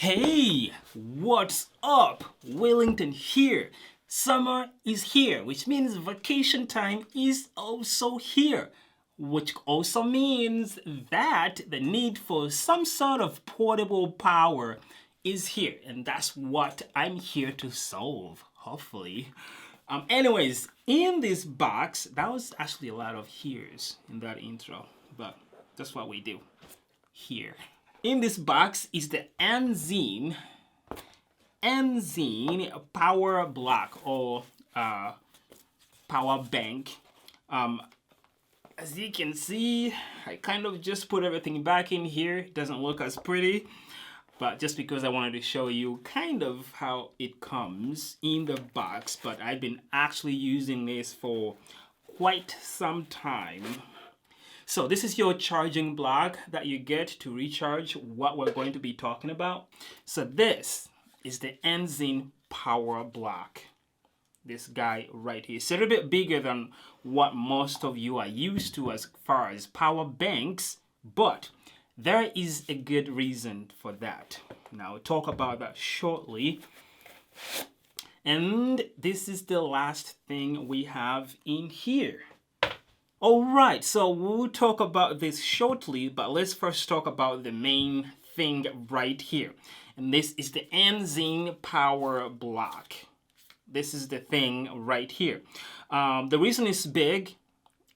Hey, what's up? Wellington here. Summer is here, which means vacation time is also here, which also means that the need for some sort of portable power is here, and that's what I'm here to solve, hopefully. Anyways, in this box, that was actually a lot of here's in that intro, but that's what we do here. In this box is the Enzyme power block or power bank. As you can see, I kind of just put everything back in here. It doesn't look as pretty, but just because I wanted to show you kind of how it comes in the box. But I've been actually using this for quite some time. So this is your charging block that you get to recharge what we're going to be talking about. So this is the Enzyme power block. This guy right here. It's a little bit bigger than what most of you are used to as far as power banks, but there is a good reason for that. Now we'll talk about that shortly. And this is the last thing we have in here. Alright, so we'll talk about this shortly, but let's first talk about the main thing right here. And this is the Enzyme power block. This is the thing right here. The reason it's big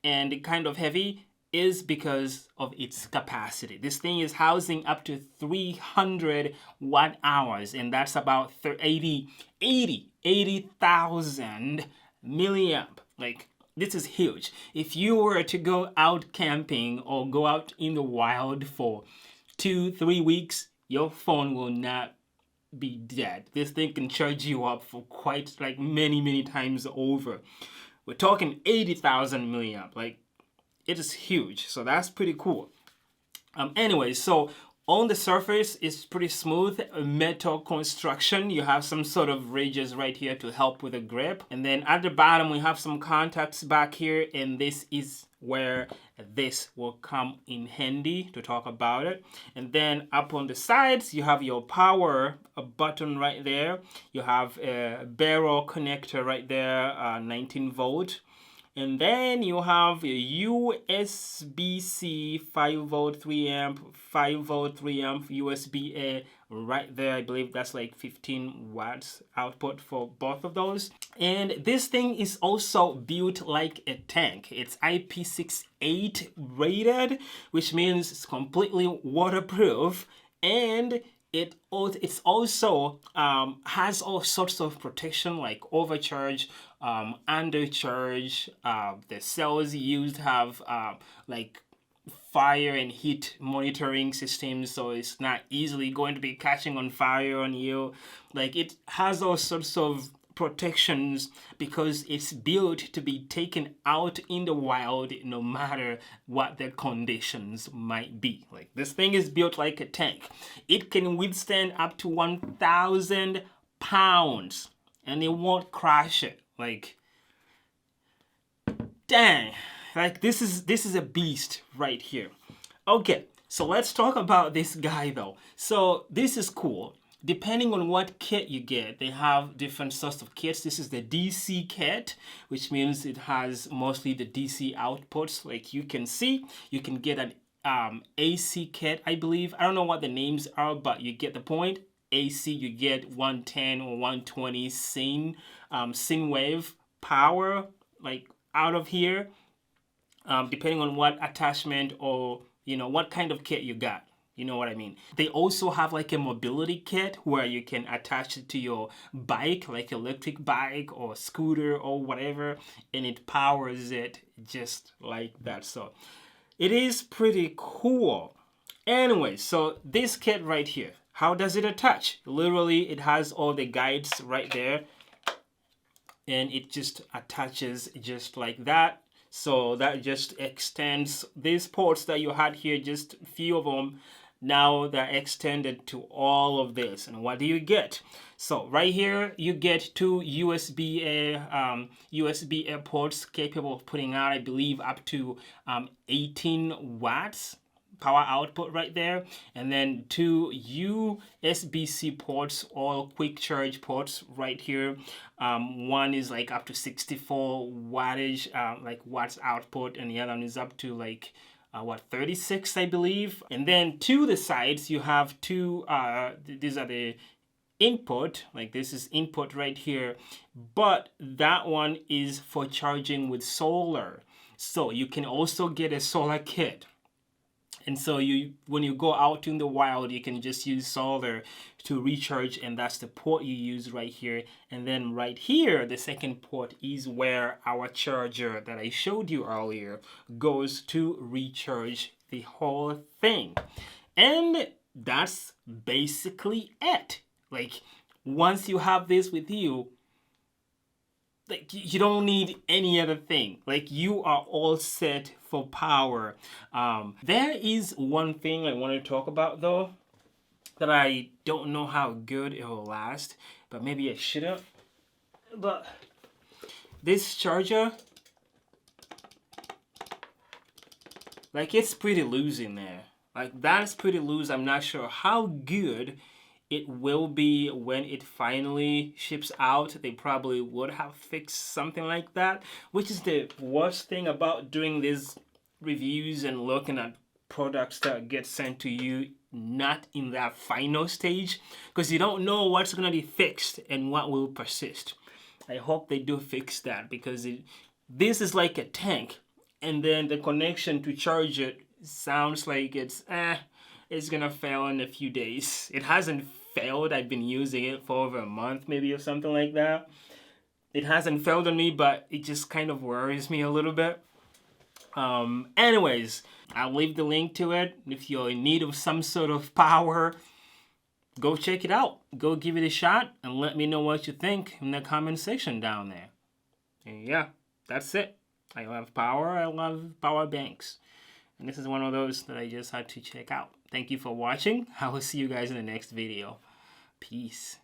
and kind of heavy is because of its capacity. This thing is housing up to 300 watt hours, and that's about 80,000 milliamp. Like, this is huge. If you were to go out camping or go out in the wild for 2-3 weeks, your phone will not be dead. This thing can charge you up for quite like many times over. We're talking 80,000 milliamp. Like, it is huge. So that's pretty cool. Anyway, so on the surface, it's pretty smooth metal construction. You have some sort of ridges right here to help with the grip. And then at the bottom, we have some contacts back here. And this is where this will come in handy to talk about it. And then up on the sides, you have your power button right there. You have a barrel connector right there, 19 volt. And then you have a USB-C 5 volt 3 amp, 5 volt 3 amp USB-A right there. I believe that's like 15 watts output for both of those. And this thing is also built like a tank. It's IP68 rated, which means it's completely waterproof, and it's also has all sorts of protection like overcharge, undercharge. The cells used have like fire and heat monitoring systems, so it's not easily going to be catching on fire on you. Like, it has all sorts of protections because it's built to be taken out in the wild no matter what the conditions might be. Like, this thing is built like a tank. It can withstand up to 1,000 pounds and it won't crash it. Like, dang, like this is a beast right here. Okay, so let's talk about this guy though. So this is cool. Depending on what kit you get, they have different sorts of kits. This is the DC kit, which means it has mostly the DC outputs. Like you can see, you can get an AC kit, I believe. I don't know what the names are, but you get the point. AC, you get 110 or 120 sine wave power, like out of here, depending on what attachment or what kind of kit you got. You know what I mean? They also have like a mobility kit where you can attach it to your bike, like electric bike or scooter or whatever, and it powers it just like that. So it is pretty cool. Anyway, so this kit right here, how does it attach? Literally, it has all the guides right there, and it just attaches just like that. So that just extends these ports that you had here, just a few of them. Now they're extended to all of this. And what do you get? So right here, you get two USB-A ports capable of putting out, I believe, up to 18 watts power output right there, and then 2 USB-C ports, all quick charge ports right here. One is like up to 64 wattage, like watts output, and the other one is up to like 36, I believe. And then to the sides you have 2 these are the input, like this is input right here, but that one is for charging with solar. So you can also get a solar kit. And so when you go out in the wild, you can just use solar to recharge, and that's the port you use right here. And then right here, the second port is where our charger that I showed you earlier goes to recharge the whole thing. And that's basically it. Like, once you have this with you, like, you don't need any other thing. Like, you are all set for power. There is one thing I want to talk about though, that I don't know how good it will last, but maybe I shouldn't. But this charger, like, it's pretty loose in there. Like, that's pretty loose. I'm not sure how good it will be when it finally ships out. They probably would have fixed something like that, which is the worst thing about doing these reviews and looking at products that get sent to you not in that final stage, because you don't know what's going to be fixed and what will persist. I hope they do fix that, because this is like a tank, and then the connection to charge it sounds like it's gonna fail in a few days. It hasn't failed. I've been using it for over a month maybe, or something like that. It hasn't failed on me, but it just kind of worries me a little bit. Anyways, I'll leave the link to it. If you're in need of some sort of power, go check it out. Go give it a shot and let me know what you think in the comment section down there. And yeah, that's it. I love power. I love power banks. And this is one of those that I just had to check out. Thank you for watching. I will see you guys in the next video. Peace.